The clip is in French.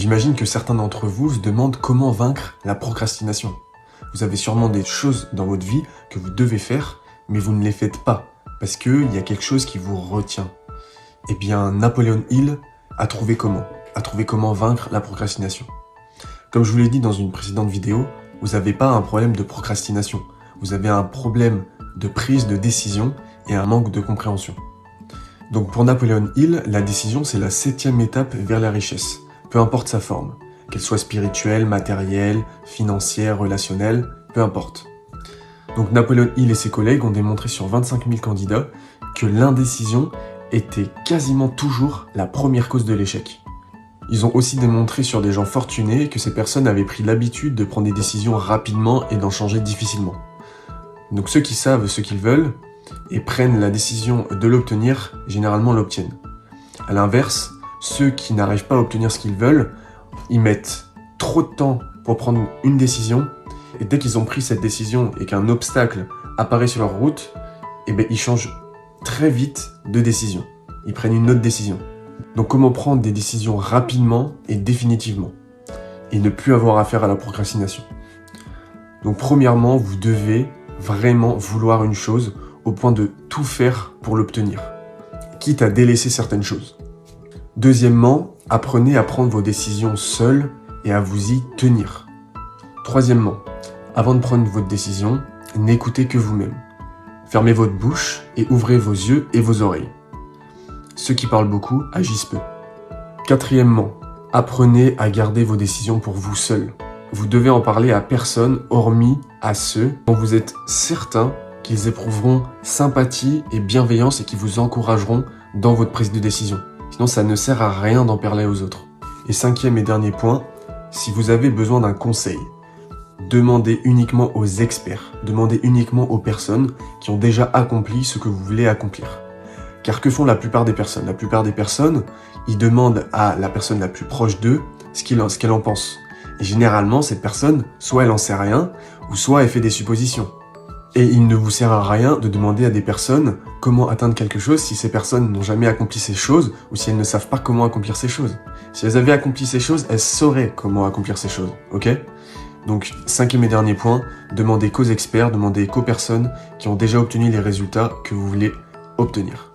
J'imagine que certains d'entre vous se demandent comment vaincre la procrastination. Vous avez sûrement des choses dans votre vie que vous devez faire, mais vous ne les faites pas, parce qu'il y a quelque chose qui vous retient. Eh bien, Napoleon Hill a trouvé comment vaincre la procrastination. Comme je vous l'ai dit dans une précédente vidéo, vous n'avez pas un problème de procrastination, vous avez un problème de prise de décision et un manque de compréhension. Donc pour Napoleon Hill, la décision c'est la 7e étape vers la richesse, peu importe sa forme, qu'elle soit spirituelle, matérielle, financière, relationnelle, peu importe. Donc Napoleon Hill et ses collègues ont démontré sur 25 000 candidats que l'indécision était quasiment toujours la première cause de l'échec. Ils ont aussi démontré sur des gens fortunés que ces personnes avaient pris l'habitude de prendre des décisions rapidement et d'en changer difficilement. Donc ceux qui savent ce qu'ils veulent et prennent la décision de l'obtenir, généralement l'obtiennent. A l'inverse, ceux qui n'arrivent pas à obtenir ce qu'ils veulent, ils mettent trop de temps pour prendre une décision, et dès qu'ils ont pris cette décision et qu'un obstacle apparaît sur leur route, ils changent très vite de décision. Ils prennent une autre décision. Donc comment prendre des décisions rapidement et définitivement, et ne plus avoir affaire à la procrastination. Donc premièrement, vous devez vraiment vouloir une chose au point de tout faire pour l'obtenir, quitte à délaisser certaines choses. Deuxièmement, apprenez à prendre vos décisions seuls et à vous y tenir. Troisièmement, avant de prendre votre décision, n'écoutez que vous-même. Fermez votre bouche et ouvrez vos yeux et vos oreilles. Ceux qui parlent beaucoup agissent peu. Quatrièmement, apprenez à garder vos décisions pour vous seuls. Vous devez en parler à personne hormis à ceux dont vous êtes certain qu'ils éprouveront sympathie et bienveillance et qui vous encourageront dans votre prise de décision. Sinon, ça ne sert à rien d'en parler aux autres. Et cinquième et dernier point, si vous avez besoin d'un conseil, demandez uniquement aux experts, demandez uniquement aux personnes qui ont déjà accompli ce que vous voulez accomplir. Car que font la plupart des personnes? La plupart des personnes, ils demandent à la personne la plus proche d'eux ce qu'elle en pense. Et généralement, cette personne, soit elle en sait rien, ou soit elle fait des suppositions. Et il ne vous sert à rien de demander à des personnes comment atteindre quelque chose si ces personnes n'ont jamais accompli ces choses, ou si elles ne savent pas comment accomplir ces choses. Si elles avaient accompli ces choses, elles sauraient comment accomplir ces choses, ok? Donc, cinquième et dernier point, demandez qu'aux experts, demandez qu'aux personnes qui ont déjà obtenu les résultats que vous voulez obtenir.